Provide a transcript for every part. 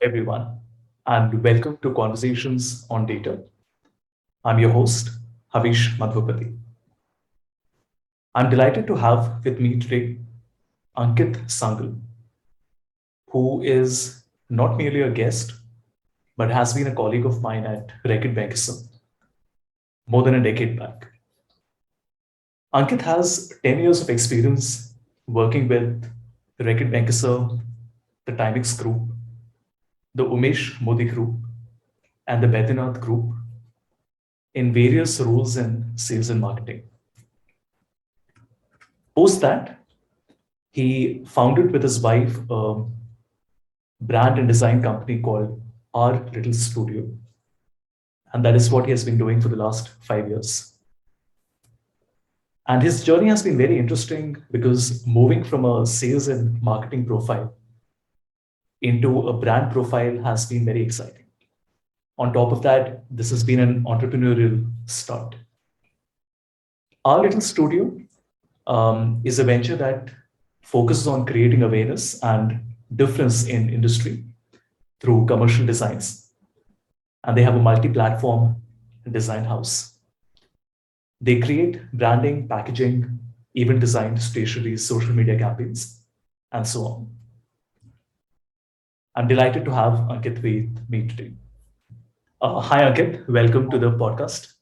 everyone, and welcome to Conversations on Data. I'm your host, Havish Madhupati. I'm delighted to have with me today Ankit Sangal, who is not merely a guest, but has been a colleague of mine at Reckitt Benckiser more than a decade back. Ankit has 10 years of experience working with Reckitt Benckiser, the Timex Group, the Umesh Modi Group, and the Baidyanath Group in various roles in sales and marketing. Post that, he founded with his wife a brand and design company called Our Little Studio. And that is what he has been doing for the last 5 years. And his journey has been very interesting because moving from a sales and marketing profile into a brand profile has been very exciting. On top of that, this has been an entrepreneurial start. Our Little Studio is a venture that focuses on creating awareness and difference in industry through commercial designs. And they have a multi-platform design house. They create branding, packaging, event design, stationery, social media campaigns, and so on. I'm delighted to have Ankit with me today. Hi, Ankit. Welcome to the podcast.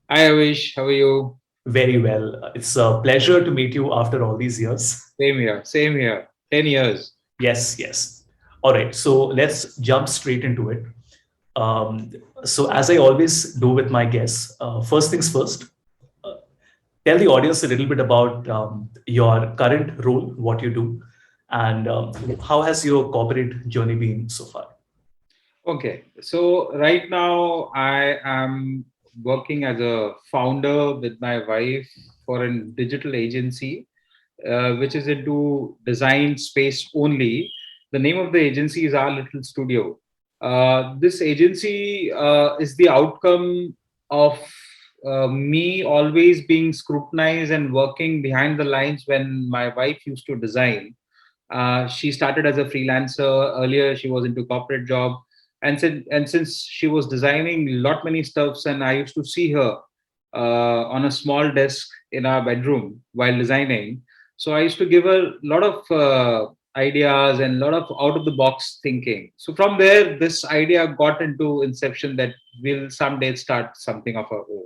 Hi, Avish. How are you? Very well. It's a pleasure to meet you after all these years. Same here. Same here. 10 years. Yes, yes. All right. So let's jump straight into it. Um, so, as I always do with my guests, first things first, uh, tell the audience a little bit about your current role, what you do, and how has your corporate journey been so far? Okay. So, right now, I am working as a founder with my wife for a digital agency, which is into design space only. The name of the agency is Our Little Studio. This agency is the outcome of me always being scrutinized and working behind the lines when my wife used to design. She started as a freelancer. Earlier, she was into corporate job, and since she was designing lot many stuffs, and I used to see her on a small desk in our bedroom while designing. So I used to give her a lot of ideas and a lot of out of the box thinking. So from there, this idea got into inception that we'll someday start something of our own.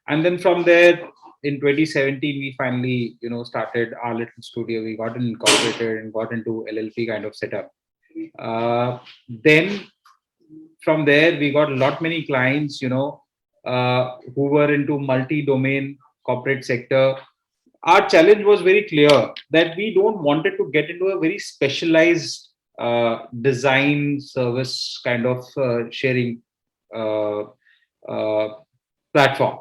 And then from there, in 2017, we finally started our little studio. We got incorporated and got into LLP kind of setup. Then from there, we got a lot many clients, who were into multi-domain corporate sector. Our challenge was very clear that we don't wanted to get into a very specialized design service kind of sharing uh, uh, platform.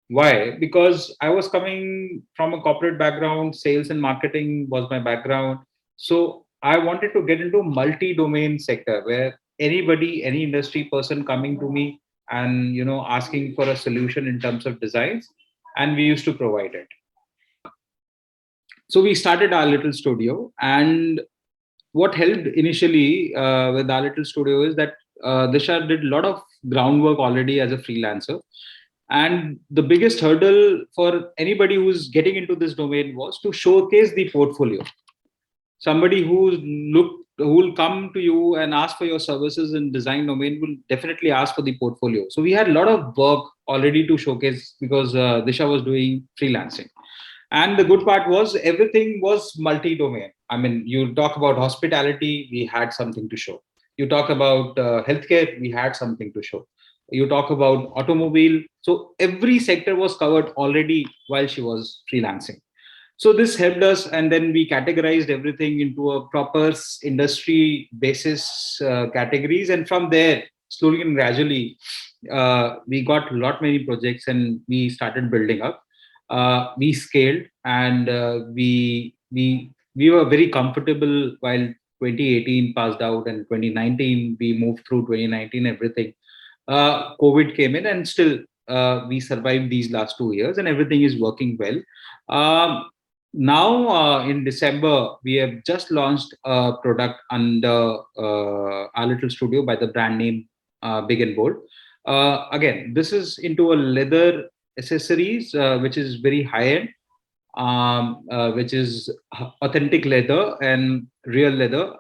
Why? Because I was coming from a corporate background, sales and marketing was my background. So I wanted to get into multi-domain sector where anybody, any industry person coming to me and asking for a solution in terms of designs, and we used to provide it. So we started our little studio, and what helped initially with our little studio is that Disha did a lot of groundwork already as a freelancer. And the biggest hurdle for anybody who's getting into this domain was to showcase the portfolio. Somebody who will come to you and ask for your services in design domain will definitely ask for the portfolio. So we had a lot of work already to showcase because Disha was doing freelancing. And the good part was everything was multi-domain. I mean, you talk about hospitality, we had something to show. You talk about healthcare, we had something to show. You talk about automobile. So every sector was covered already while she was freelancing. So this helped us, and then we categorized everything into a proper industry basis categories, and from there, slowly and gradually, we got a lot many projects, and we started building up. We scaled, and we were very comfortable while 2018 passed out, and 2019 we moved through 2019 everything. COVID came in, and still we survived these last 2 years, and everything is working well. Um, Now, in December, we have just launched a product under our little studio by the brand name Big and Bold. Again, this is into a leather accessories, which is very high end, which is authentic leather and real leather.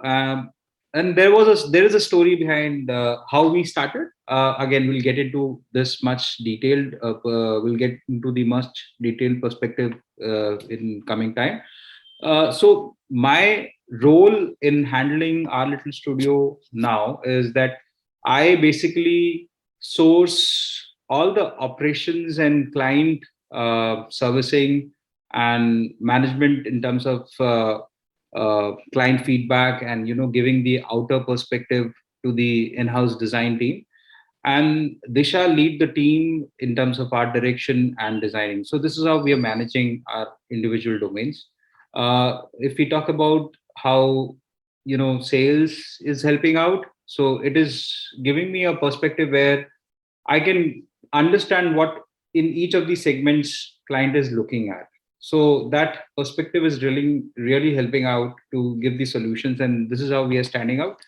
And there is a story behind how we started. Again, we'll get into this much detailed. We'll get into the much detailed perspective in coming time. So my role in handling our little studio now is that I basically source all the operations and client servicing and management in terms of client feedback, and giving the outer perspective to the in-house design team, and Disha lead the team in terms of art direction and designing. So this is how we are managing our individual domains. If we talk about how sales is helping out, so it is giving me a perspective where I can understand what in each of these segments client is looking at. So that perspective is really helping out to give the solutions, and this is how we are standing out.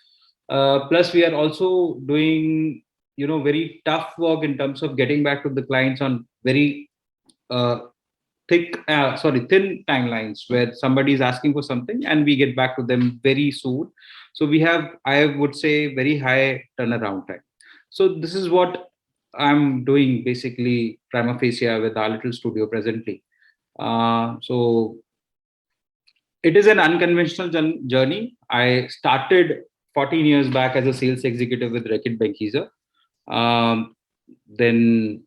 Plus, we are also doing very tough work in terms of getting back to the clients on very uh, thin timelines, where somebody is asking for something and we get back to them very soon. So we have, I would say, very high turnaround time. So this is what I'm doing basically prima facie with our little studio presently. So it is an unconventional journey. I started 14 years back as a sales executive with Reckitt Benckiser. Then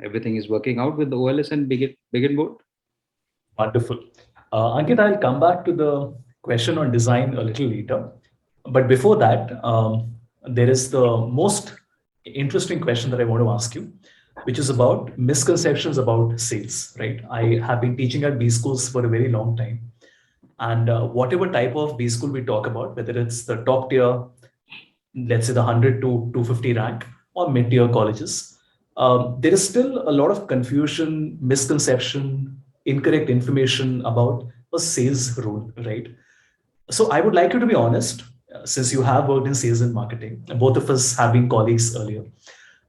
everything is working out with the OLS and Big and Bold. Wonderful. Ankit, I'll come back to the question on design a little later. But before that, there is the most interesting question that I want to ask you, which is about misconceptions about sales, right? I have been teaching at B schools for a very long time. And whatever type of B school we talk about, whether it's the top tier, let's say the 100 to 250 rank, or mid tier colleges, there is still a lot of confusion, misconception, incorrect information about a sales role, right? So I would like you to be honest, since you have worked in sales and marketing, and both of us have been colleagues earlier.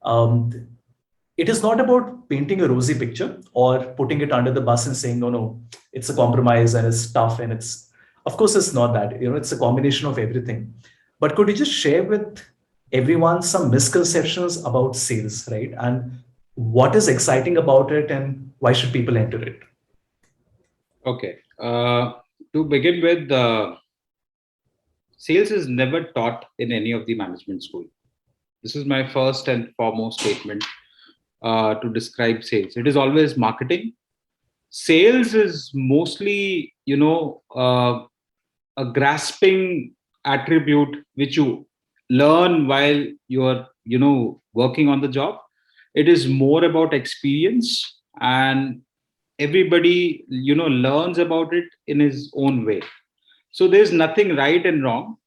Um, it is not about painting a rosy picture or putting it under the bus and saying, no, no, it's a compromise and it's tough and it's, of course, it's not that. It's a combination of everything. But could you just share with everyone some misconceptions about sales, right? And what is exciting about it and why should people enter it? Okay. To begin with, sales is never taught in any of the management school. This is my first and foremost statement to describe sales. It is always marketing. Sales is mostly, a grasping attribute which you learn while you are, working on the job. It is more about experience, and everybody, learns about it in his own way. So there's nothing right and wrong.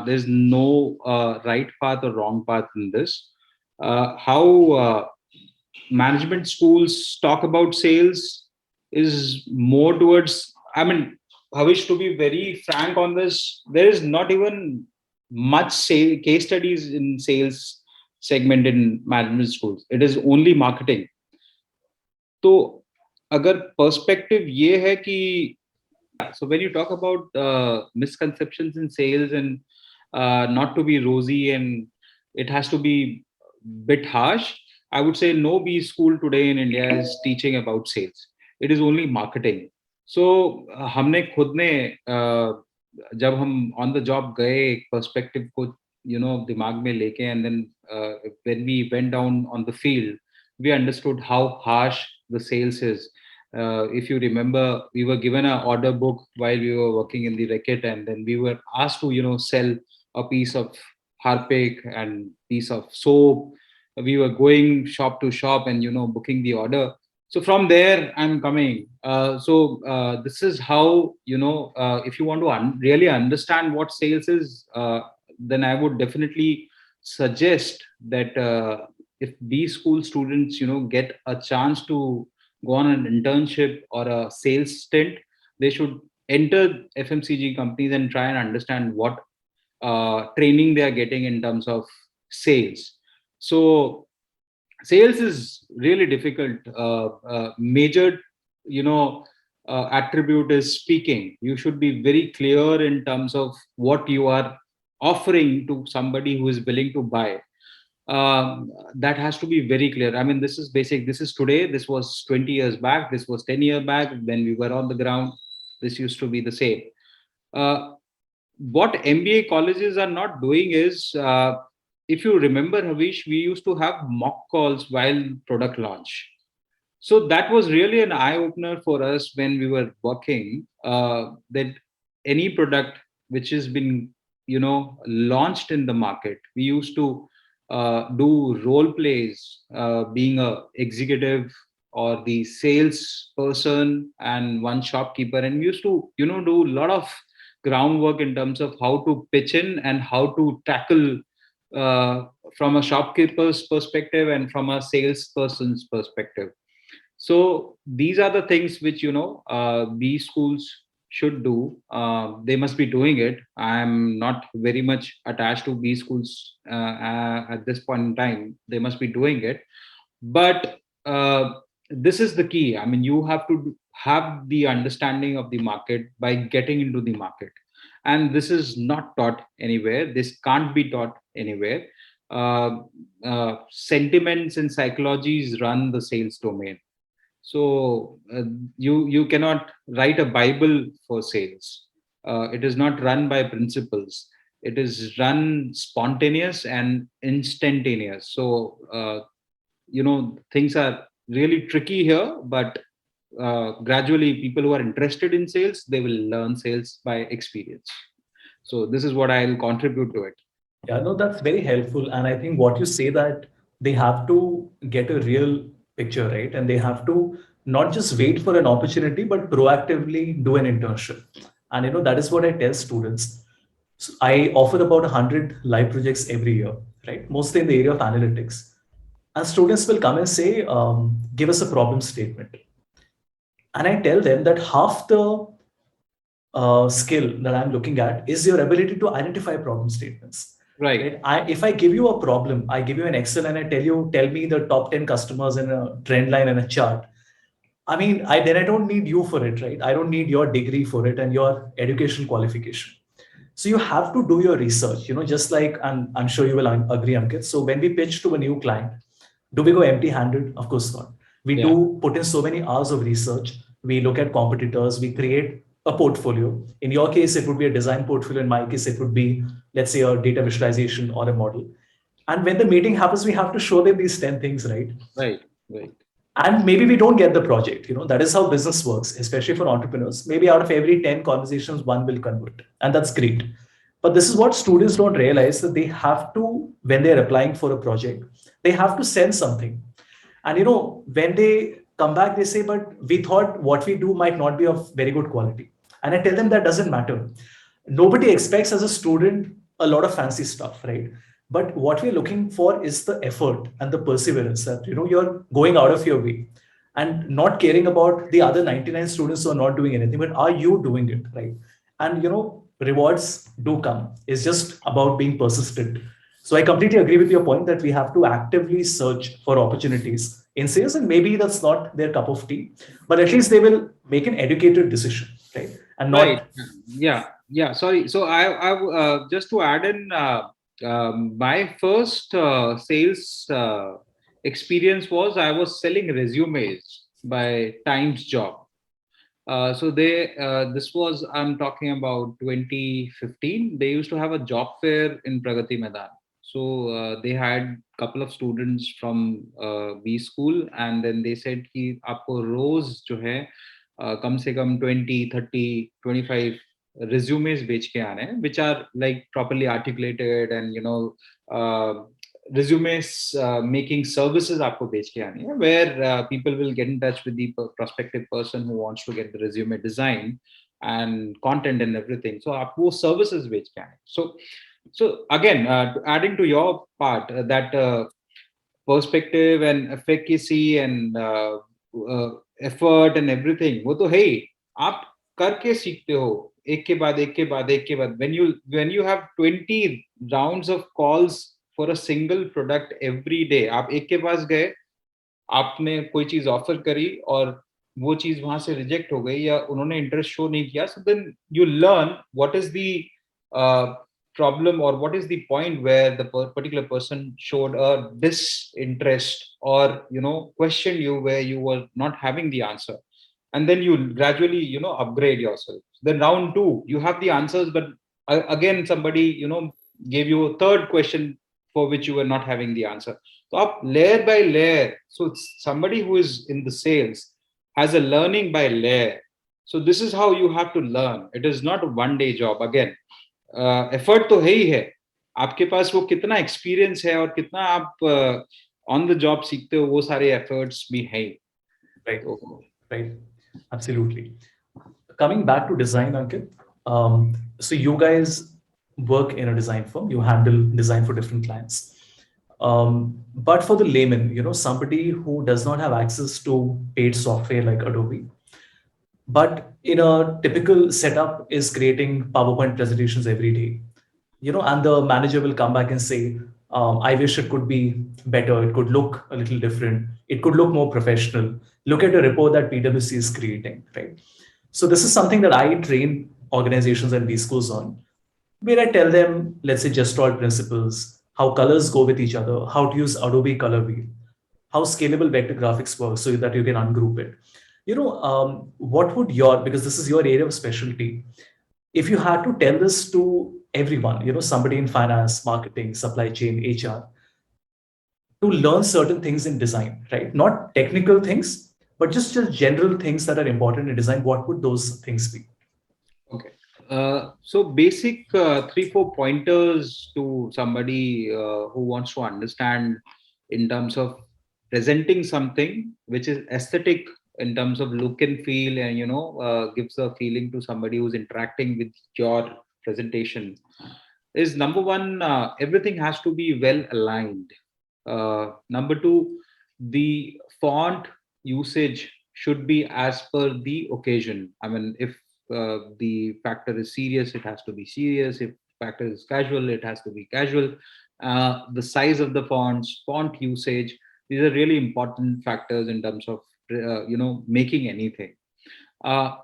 There's no right path or wrong path in this. How management schools talk about sales is more towards, I mean, Havish, to be very frank on this, there is not even much case studies in sales segment in management schools. It is only marketing. तो अगर perspective ये है कि so when you talk about misconceptions in sales and not to be rosy and it has to be bit harsh, I would say no B school today in India is teaching about sales. It is only marketing. So हमने खुद ने जब हम on the job गए एक perspective को दिमाग में लेके, and then when we went down on the field, we understood how harsh the sales is. If you remember, we were given an order book while we were working in the Reckitt, and then we were asked to sell a piece of Harpic and piece of soap. We were going shop to shop and booking the order. So from there I'm coming. This is how if you want to really understand what sales is, then I would definitely suggest that if B school students get a chance to go on an internship or a sales stint, they should enter FMCG companies and try and understand what training they are getting in terms of sales. So sales is really difficult. Major, attribute is speaking. You should be very clear in terms of what you are offering to somebody who is willing to buy. That has to be very clear. I mean, this is basic. This is today. This was 20 years back. This was 10 years back when we were on the ground. This used to be the same. What MBA colleges are not doing is, if you remember, Havish, we used to have mock calls while product launch. So that was really an eye opener for us when we were working, that any product which has been, launched in the market, we used to do role plays, being a executive or the sales person and one shopkeeper, and we used to, do a lot of groundwork in terms of how to pitch in and how to tackle, from a shopkeeper's perspective and from a salesperson's perspective. So these are the things which, B schools should do. They must be doing it. I'm not very much attached to B schools at this point in time. They must be doing it, but this is the key. I mean, you have to have the understanding of the market by getting into the market, and this is not taught anywhere. This can't be taught anywhere. Sentiments and psychologies run the sales domain. So you cannot write a Bible for sales. It is not run by principles. It is run spontaneous and instantaneous. So things are really tricky here, but gradually people who are interested in sales, they will learn sales by experience. So this is what I'll contribute to it. Yeah, no, that's very helpful. And I think what you say, that they have to get a real picture, right? And they have to not just wait for an opportunity, but proactively do an internship. And that is what I tell students. So I offer about 100 live projects every year, right? Mostly in the area of analytics. And students will come and say, give us a problem statement. And I tell them that half the skill that I'm looking at is your ability to identify problem statements. Right. If I give you a problem, I give you an Excel and I tell me the top 10 customers in a trend line and a chart. I mean, I don't need you for it, right? I don't need your degree for it and your education qualification. So you have to do your research, just like, and I'm sure you will agree, Ankit. So when we pitch to a new client, do we go empty handed? Of course not. We do put in so many hours of research. We look at competitors, we create a portfolio. In your case, it would be a design portfolio. In my case, it would be, let's say, a data visualization or a model. And when the meeting happens, we have to show them these 10 things, right? Right. And maybe we don't get the project. That is how business works, especially for entrepreneurs. Maybe out of every 10 conversations, one will convert. And that's great. But this is what students don't realize, that they have to, when they're applying for a project, they have to send something. And when they come back, they say, but we thought what we do might not be of very good quality. And I tell them that doesn't matter. Nobody expects as a student a lot of fancy stuff, right? But what we're looking for is the effort and the perseverance, that you're going out of your way and not caring about the other 99 students who are not doing anything, but are you doing it, right? And rewards do come. It's just about being persistent. So I completely agree with your point that we have to actively search for opportunities in sales, and maybe that's not their cup of tea, but at least they will make an educated decision, right? And not Right. Yeah. Sorry. So I just to add in, my first sales experience was, I was selling resumes by Times Job. So this was, I'm talking about 2015. They used to have a job fair in Pragati Maidan. So they had a couple of students from B school, and then they said कि आपको रोज जो है कम से कम 20, 30, 25 resumes बेच के आने हैं, which are like properly articulated, and resumes making services आपको बेच के आनी है, where people will get in touch with the prospective person who wants to get the resume design and content and everything. So आप वो services बेच के आने. So again, adding to your part, that perspective and efficacy and effort and everything, वो तो है ही, आप करके सीखते हो, एक के बाद एक के बाद एक के बाद. When you have 20 rounds of calls for a single product every day, आप एक के पास गए, आपने कोई चीज ऑफर करी और वो चीज वहां से रिजेक्ट हो गई या उन्होंने इंटरेस्ट शो नहीं किया, so then you learn what is the problem or what is the point where the particular person showed a disinterest or questioned you where you were not having the answer, and then you gradually upgrade yourself. Then round 2 you have the answers, but again somebody gave you a third question for which you were not having the answer. So up layer by layer, so it's somebody who is in the sales has a learning by layer. So this is how you have to learn. It is not a one day job. Again, effort तो है ही है, आपके पास वो कितना experience है और कितना आप ऑन द जॉब सीखते हो, वो सारे एफर्ट्स भी है. Right, right, absolutely. Coming back to design, Ankit, so you guys work in a design firm, you handle design for different clients. But for the layman, somebody who does not have access to paid software like Adobe, but in a typical setup is creating PowerPoint presentations every day, and the manager will come back and say, I wish it could be better, it could look a little different, it could look more professional. Look at a report that PwC is creating, right? So this is something that I train organizations and B schools on, where I tell them, let's say, just all principles, how colors go with each other, how to use Adobe Color Wheel, how scalable vector graphics work so that you can ungroup it. What would because this is your area of specialty, if you had to tell this to everyone, somebody in finance, marketing, supply chain, HR, to learn certain things in design, right? Not technical things, but just general things that are important in design, what would those things be? Okay. So basic 3-4 pointers to somebody who wants to understand in terms of presenting something which is aesthetic in terms of look and feel, and gives a feeling to somebody who's interacting with your presentation, is number one, everything has to be well aligned. Number two, the font usage should be as per the occasion. I mean, if the factor is serious, it has to be serious. If factor is casual, it has to be casual. The size of the fonts, font usage, these are really important factors in terms of making anything.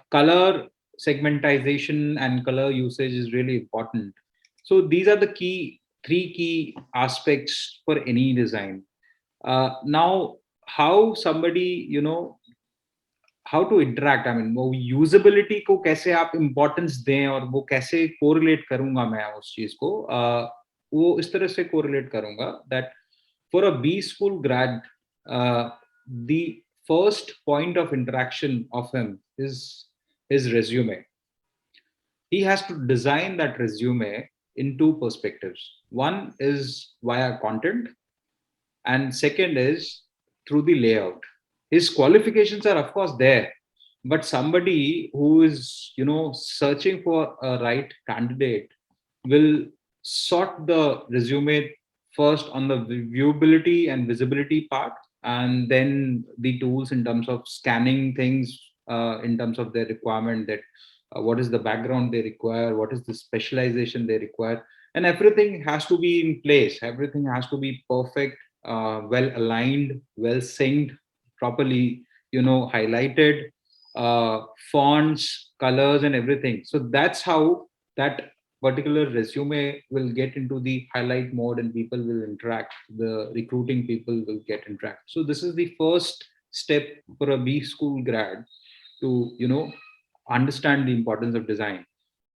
Color segmentation and color usage is really important. So these are the three key aspects for any design. Now, how somebody how to interact, I mean, वो usability को कैसे आप importance दें और वो कैसे correlate करूंगा मैं उस चीज को, वो इस तरह से correlate करूंगा that for a B school grad, the first point of interaction of him is his resume. He has to design that resume in two perspectives. One is via content, and second is through the layout. His qualifications are of course there, but somebody who is searching for a right candidate will sort the resume first on the viewability and visibility part, and then the tools in terms of scanning things in terms of their requirement, that what is the background they require, what is the specialization they require, and everything has to be in place, everything has to be perfect, well aligned, well synced, properly highlighted, fonts, colors, and everything. So that's how that particular resume will get into the highlight mode and people will interact, the recruiting people will get interact. So this is the first step for a B school grad to understand the importance of design.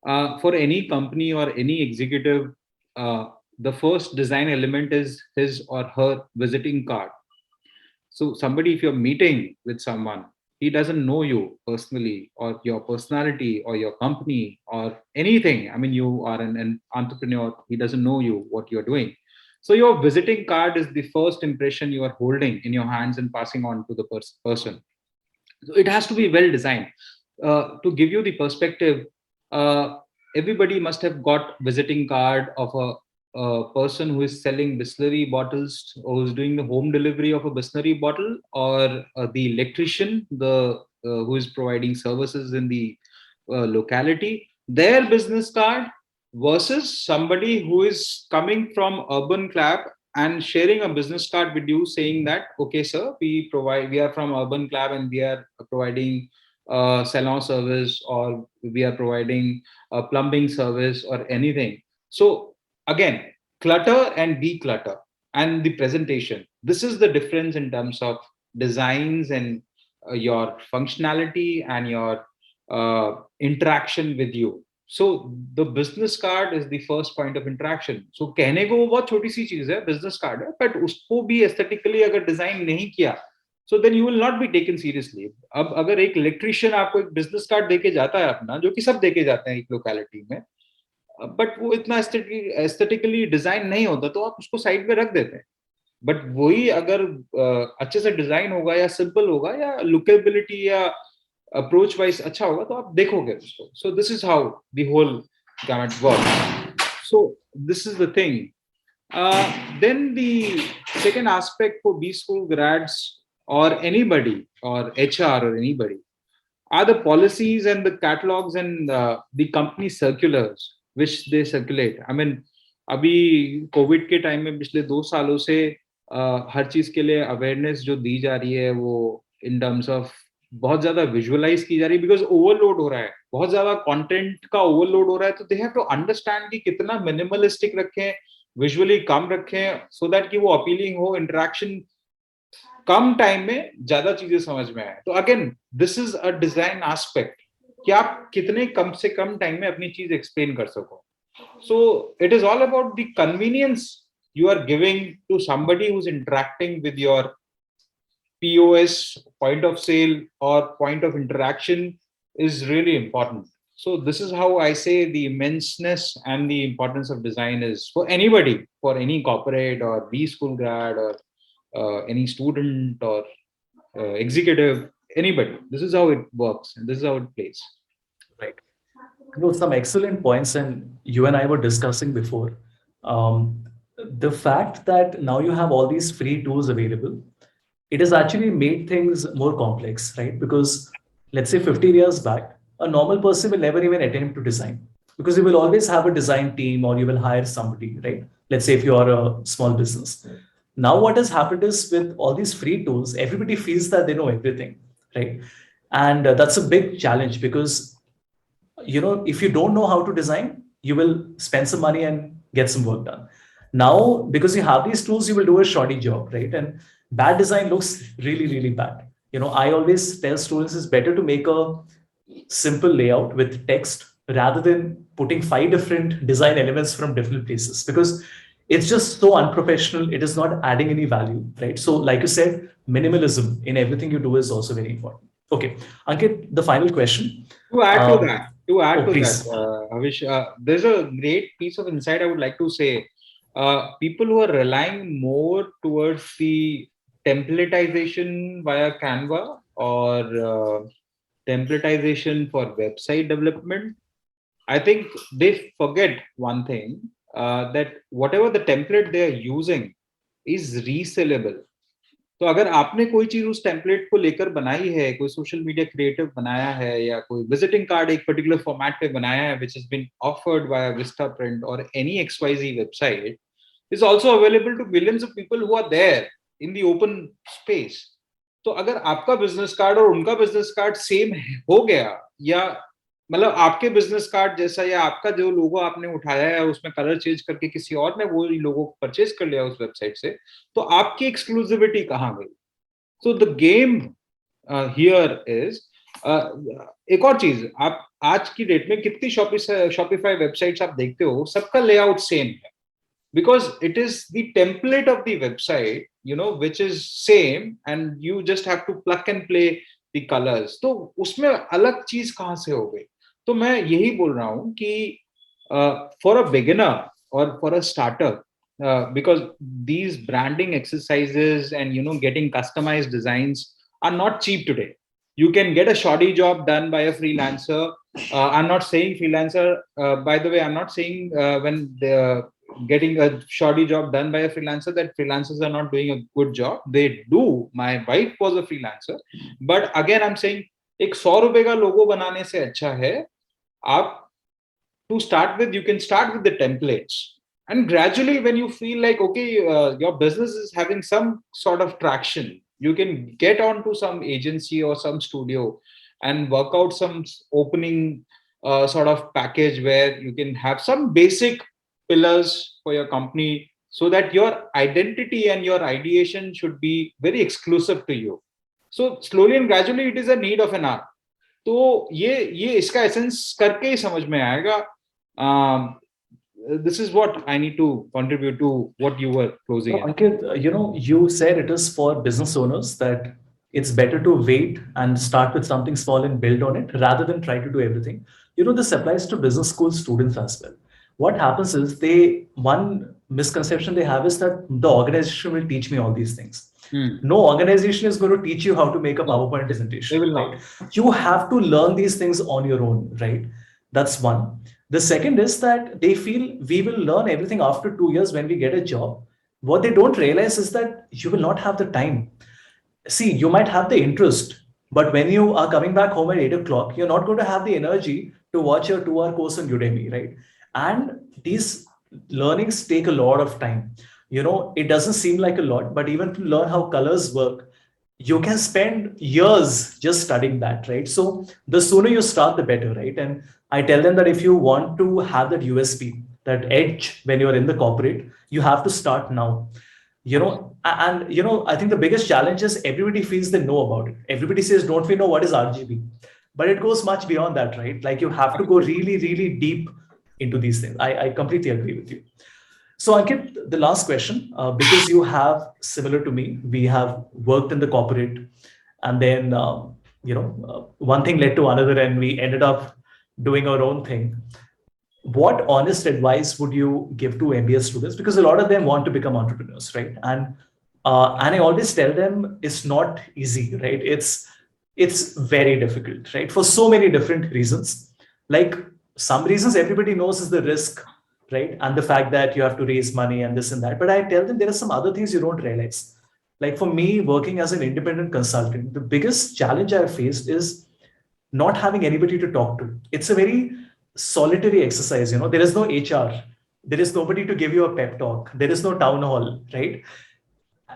For any company or any executive, the first design element is his or her visiting card. So somebody, if you're meeting with someone, he doesn't know you personally or your personality or your company or anything. I mean, you are an entrepreneur, he doesn't know you, what you're doing. So your visiting card is the first impression you are holding in your hands and passing on to the person. So it has to be well designed. To give you the perspective, everybody must have got visiting card of a a person who is selling Bisleri bottles, or who's doing the home delivery of a Bisleri bottle, or the electrician, the who is providing services in the locality, their business card versus somebody who is coming from urban club and sharing a business card with you saying that, okay, sir, we are from urban club and we are providing salon service, or we are providing a plumbing service or anything. So again, clutter and declutter and the presentation. This is the difference in terms of designs and your functionality and your interaction with you. So the business card is the first point of interaction. So कहने को वो बहुत छोटी सी चीज है, business card है, but उसको भी aesthetically अगर design नहीं किया, so then you will not be taken seriously. अब अगर एक electrician आपको एक business card देके जाता है अपना, जो कि सब देके जाते हैं एक locality में, बट वो इतना एस्थेटिकली डिजाइन नहीं होता, तो आप उसको साइड में रख देते हैं. बट वही अगर अच्छे से डिजाइन होगा या सिंपल होगा या लुकेबिलिटी या अप्रोच वाइज अच्छा होगा, तो आप देखोगे उसको. So this is how the whole gamut works. So this is the thing. Then the second aspect for B school grads or anybody or HR or anybody are the policies and the catalogs and the company circulars which they circulate. I mean, अभी Covid के time में पिछले 2 सालों से हर चीज के लिए awareness जो दी जा रही है, वो इन टर्म्स ऑफ बहुत ज्यादा विजुअलाइज की जा रही है, बिकॉज ओवरलोड हो रहा है, बहुत ज्यादा कंटेंट का ओवरलोड हो रहा है. तो दे हैव टू अंडरस्टैंड कि कितना मिनिमलिस्टिक रखें, विजुअली कम रखें, सो दैट कि वो अपीलिंग हो, इंटरेक्शन कम टाइम में ज्यादा चीजें समझ में आए. तो again this is a design aspect कि आप कितने कम से कम टाइम में अपनी चीज एक्सप्लेन कर सको. So it is all about the convenience you are giving to somebody who's interacting with your POS, point of sale, or point of interaction is really important. So this is how I say the immenseness and the importance of design is for anybody, for any corporate or B school grad or any student or executive, anybody. This is how it works and this is how it plays. Right. Some excellent points, and you and I were discussing before. The fact that now you have all these free tools available, it has actually made things more complex, right? Because let's say 15 years back, a normal person will never even attempt to design, because you will always have a design team or you will hire somebody, right? Let's say if you are a small business. Now what has happened is, with all these free tools, everybody feels that they know everything, right? And that's a big challenge, because if you don't know how to design, you will spend some money and get some work done. Now, because you have these tools, you will do a shoddy job, right? And bad design looks really, really bad. I always tell students it's better to make a simple layout with text rather than putting 5 different design elements from different places, because it's just so unprofessional. It is not adding any value, right? So like you said, minimalism in everything you do is also very important. Okay, Ankit, the final question. To add to that, please. Avish, there's a great piece of insight I would like to say. People who are relying more towards the templatization via Canva or templatization for website development, I think they forget one thing, that whatever the template they are using is resellable. तो अगर आपने कोई चीज उस template को लेकर बनाई है, कोई सोशल मीडिया क्रिएटिव बनाया है, या कोई विजिटिंग कार्ड एक पर्टिकुलर फॉर्मेट पे बनाया है, which has been offered by a Vistaprint or any XYZ website, is also available to millions of people who are there in the open space. तो अगर आपका बिजनेस कार्ड और उनका business card same हो गया, या मतलब आपके बिजनेस कार्ड जैसा, या आपका जो लोगो आपने उठाया है उसमें कलर चेंज करके किसी और ने वो लोगो परचेज कर लिया उस वेबसाइट से, तो आपकी एक्सक्लूसिविटी कहाँ गई? So the game here is, एक और चीज, आप आज की डेट में कितनी शॉपिफाई वेबसाइट्स आप देखते हो, सबका लेआउट सेम है, because it is the template of the website, which is same, and you just have to plug and play the colors. तो उसमें अलग चीज कहाँ से हो गई? तो मैं यही बोल रहा हूँ कि for a beginner or for a starter, because these branding exercises and getting customized designs are not cheap today. You can get a shoddy job done by a freelancer. I'm not saying freelancer, by the way, I'm not saying when getting a shoddy job done by a freelancer, that freelancers are not doing a good job. They do. My wife was a freelancer, but again I'm saying एक 100 रुपए का लोगो बनाने से अच्छा है आप to start with, you can start with the templates, and gradually when you feel like okay, your business is having some sort of traction, you can get onto some agency or some studio and work out some opening sort of package where you can have some basic pillars for your company, so that your identity and your ideation should be very exclusive to you. So slowly and gradually it is a need of an hour. तो ये इसका essence करके ही समझ में आएगा. This is what I need to contribute to what you were closing in. Ankit, you said it is for business owners that it's better to wait and start with something small and build on it rather than try to do everything. This applies to business school students as well. What happens is one misconception they have is that the organization will teach me all these things. No organization is going to teach you how to make a PowerPoint presentation. They will not. Right? You have to learn these things on your own, right? That's one. The second is that they feel we will learn everything after 2 years when we get a job. What they don't realize is that you will not have the time. See, you might have the interest, but when you are coming back home at 8 o'clock, you're not going to have the energy to watch your 2 hour course on Udemy, right? And these learnings take a lot of time. It doesn't seem like a lot, but even to learn how colors work, you can spend years just studying that, right? So the sooner you start, the better, right? And I tell them that if you want to have that USP, that edge when you're in the corporate, you have to start now. I think the biggest challenge is everybody feels they know about it. Everybody says, don't we know what is RGB? But it goes much beyond that, right? Like you have to go really, really deep into these things. I completely agree with you. So Ankit, the last question, because you have, similar to me, we have worked in the corporate, and then one thing led to another, and we ended up doing our own thing. What honest advice would you give to MBA students? Because a lot of them want to become entrepreneurs, right? And I always tell them it's not easy, right? It's very difficult, right? For so many different reasons. Like some reasons everybody knows is the risk, right? And the fact that you have to raise money and this and that. But I tell them there are some other things you don't realize. Like for me, working as an independent consultant, the biggest challenge I've faced is not having anybody to talk to. It's a very solitary exercise. There is no HR. There is nobody to give you a pep talk. There is no town hall, right?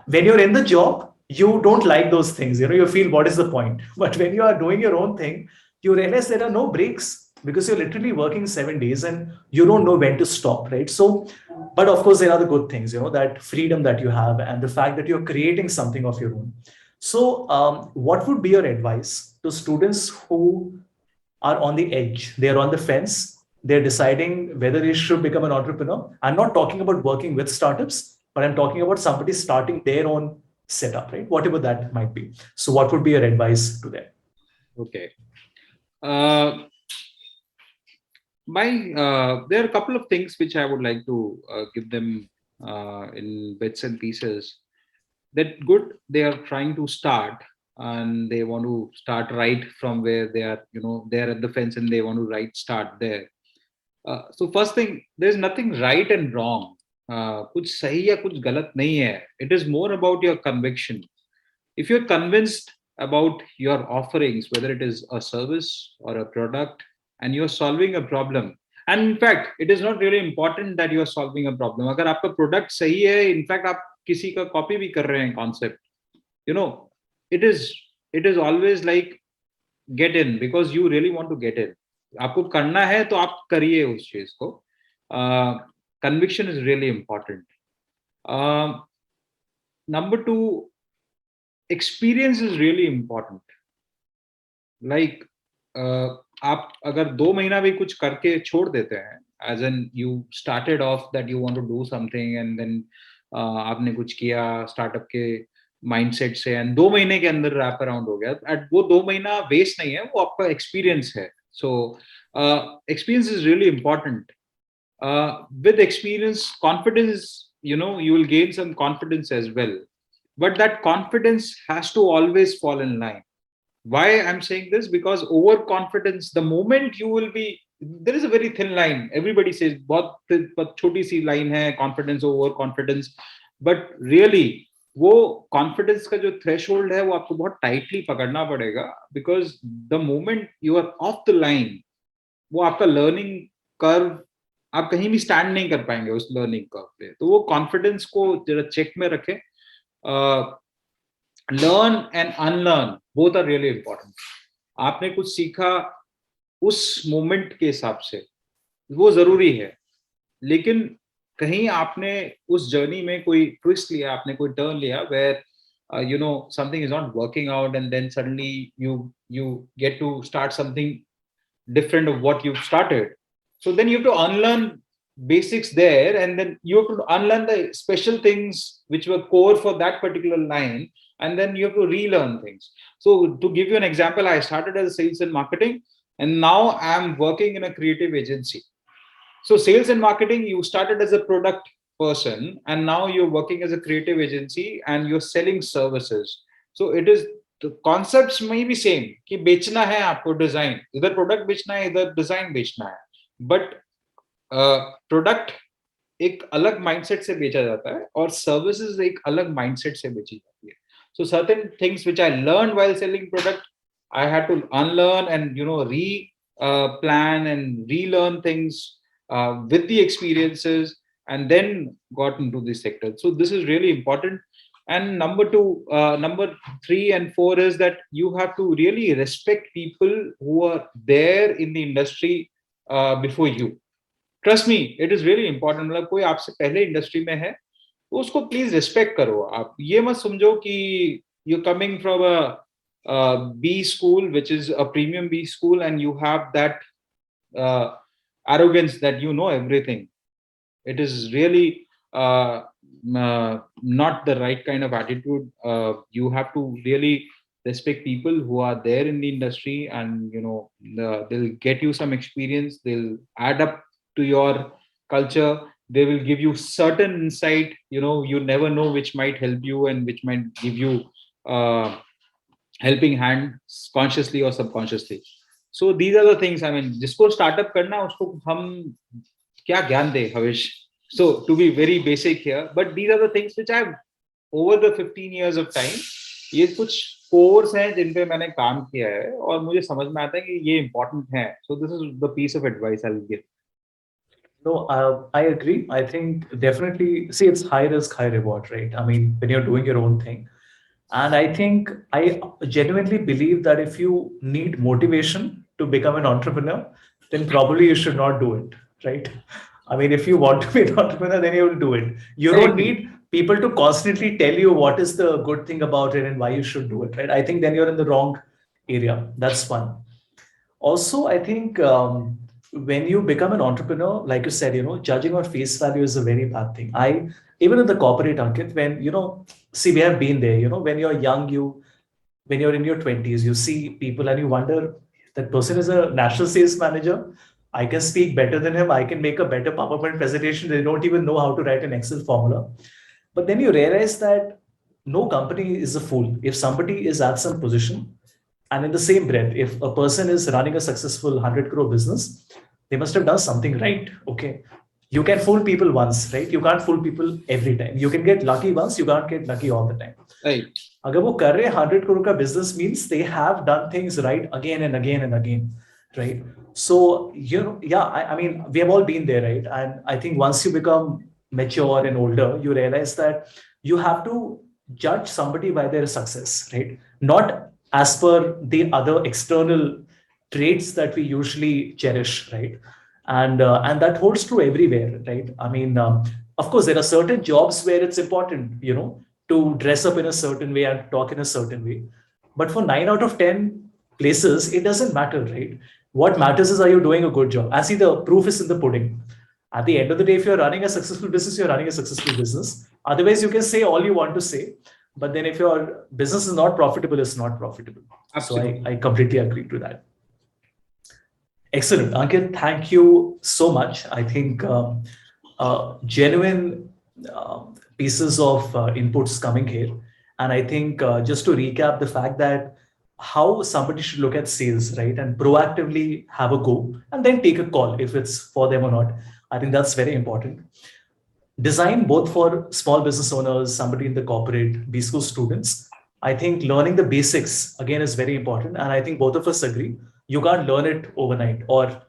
When you're in the job, you don't like those things. You feel what is the point? But when you are doing your own thing, you realize there are no breaks because you're literally working 7 days and you don't know when to stop, right? So, but of course, there are the good things, that freedom that you have and the fact that you're creating something of your own. So, what would be your advice to students who are on the edge? They're on the fence. They're deciding whether they should become an entrepreneur. I'm not talking about working with startups, but I'm talking about somebody starting their own setup, right? Whatever that might be. So, what would be your advice to them? Okay. There are a couple of things which I would like to give them in bits and pieces. That good, they are trying to start and they want to start right from where they are, they're at the fence and they want to start there. So first thing, there's nothing right and wrong. कुछ सही या कुछ गलत नहीं है. It is more about your conviction. If you're convinced about your offerings, whether it is a service or a product, and you're solving a problem, and in fact, it is not really important that you are solving a problem. अगर आपका product सही है, in fact, आप किसी का copy भी कर रहे हैं concept, it is always like get in because you really want to get in. आपको करना है तो आप करिए उस चीज को. Conviction is really important. Number two, experience is really important. Like आप अगर 2 महीना भी कुछ करके छोड़ देते हैं, as in you started off that you want to do something and then आपने कुछ किया startup के mindset से and 2 महीने के अंदर wrap around हो गया, वो 2 महीना waste नहीं है, वो आपका experience है. So experience is really important. With experience, confidence, you will gain some confidence as well. But that confidence has to always fall in line. Why I'm saying this? Because overconfidence, the moment you will be there is a very thin line. Everybody says बहुत छोटी सी line है, confidence over confidence, but really वो confidence का जो threshold है वो आपको बहुत tightly पकड़ना पड़ेगा, because the moment you are off the line, वो आपका learning curve, आप कहीं भी stand नहीं कर पाएंगे उस learning curve पे. तो वो confidence को जरा check में रखें. Learn and unlearn both are really important. आपने कुछ सीखा उस मोमेंट के हिसाब से वो जरूरी है, लेकिन कहीं आपने उस जर्नी में कोई ट्विस्ट लिया, आपने कोई टर्न लिया where something is not working out, and then suddenly you get to start something different of what you've started. So then you have to unlearn basics there, and then you have to unlearn the special things which were core for that particular line, and then you have to relearn things. So to give you an example, I started as sales and marketing, and now I'm working in a creative agency. So sales and marketing, you started as a product person, and now you're working as a creative agency and you're selling services. So it is, the concepts may be same कि बेचना है आपको design, इधर product बेचना है, इधर design बेचना है, बट प्रोडक्ट एक अलग माइंडसेट से बेचा जाता है और सर्विसेज एक अलग माइंडसेट से बेची जाती है. So certain things which I learned while selling product, I had to unlearn and plan and relearn things with the experiences, and then got into this sector. So this is really important. And number 3 and 4 is that you have to really respect people who are there in the industry before you. Trust me, it is really important. मतलब कोई आपसे पहले industry में है तो उसको please respect करो. आप ये मत समझो कि you're coming from a B school, which is a premium B school, and you have that arrogance that you know everything. It is really not the right kind of attitude. You have to really respect people who are there in the industry, and they'll get you some experience, they'll add up to your culture, they will give you certain insight. You never know which might help you and which might give you helping hand consciously or subconsciously. So these are the things. I mean, जिसको startup करना उसको हम क्या ज्ञान दे हविश. So to be very basic here, but these are the things which I've over the 15 years of time, ये कुछ course हैं जिन पे मैंने काम किया है और मुझे समझ में आता है कि ये important है. So this is the piece of advice I'll give. No, I agree. I think definitely, see, it's high risk, high reward, right? I mean, when you're doing your own thing. And I think I genuinely believe that if you need motivation to become an entrepreneur, then probably you should not do it, right? I mean, if you want to be an entrepreneur, then you will do it. You don't need people to constantly tell you what is the good thing about it and why you should do it, right? I think then you're in the wrong area. That's one. Also, I think when you become an entrepreneur, like you said, judging on face value is a very bad thing. Even in the corporate, Ankit, when, see, we have been there, when you're young, when you're in your 20s, you see people and you wonder, that person is a national sales manager. I can speak better than him. I can make a better PowerPoint presentation. They don't even know how to write an Excel formula. But then you realize that no company is a fool. If somebody is at some position, and in the same breath, if a person is running a successful 100 crore business, they must have done something right. Okay. You can fool people once, right? You can't fool people every time. You can get lucky once, you can't get lucky all the time. Right. Agar wo kar rahe 100 crore ka business means they have done things right again and again and again, right? So, I mean, we have all been there, right? And I think once you become mature and older, you realize that you have to judge somebody by their success, right? Not as per the other external traits that we usually cherish, right? And that holds true everywhere, right? I mean, of course, there are certain jobs where it's important, to dress up in a certain way and talk in a certain way. But for 9 out of 10 places, it doesn't matter, right? What matters is, are you doing a good job? I see the proof is in the pudding. At the end of the day, if you're running a successful business, you're running a successful business. Otherwise, you can say all you want to say. But then if your business is not profitable, it's not profitable. Absolutely. So I completely agree to that. Excellent. Ankit, thank you so much. I think genuine pieces of inputs coming here. And I think just to recap the fact that how somebody should look at sales, right? And proactively have a go and then take a call if it's for them or not. I think that's very important. Design both for small business owners, somebody in the corporate, B school students. I think learning the basics again is very important. And I think both of us agree you can't learn it overnight or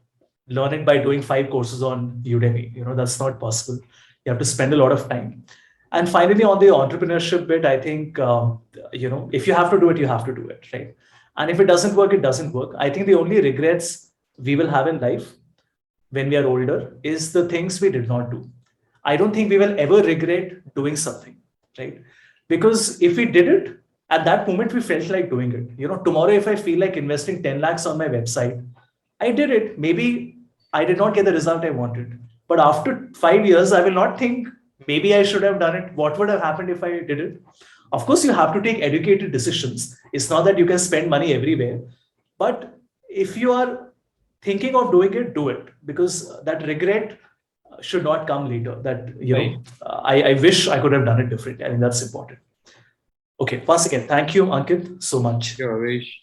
learn it by doing 5 courses on Udemy. That's not possible. You have to spend a lot of time. And finally, on the entrepreneurship bit, I think, if you have to do it, you have to do it, right? And if it doesn't work, it doesn't work. I think the only regrets we will have in life when we are older is the things we did not do. I don't think we will ever regret doing something, right? Because if we did it, at that moment, we felt like doing it. Tomorrow, if I feel like investing 10 lakhs on my website, I did it. Maybe I did not get the result I wanted. But after 5 years, I will not think maybe I should have done it. What would have happened if I did it? Of course, you have to take educated decisions. It's not that you can spend money everywhere. But if you are thinking of doing it, do it, because that regret should not come later. That, Right. I wish I could have done it differently. I think that's important. Okay, once again, thank you, Ankit, so much. Sure, Vish.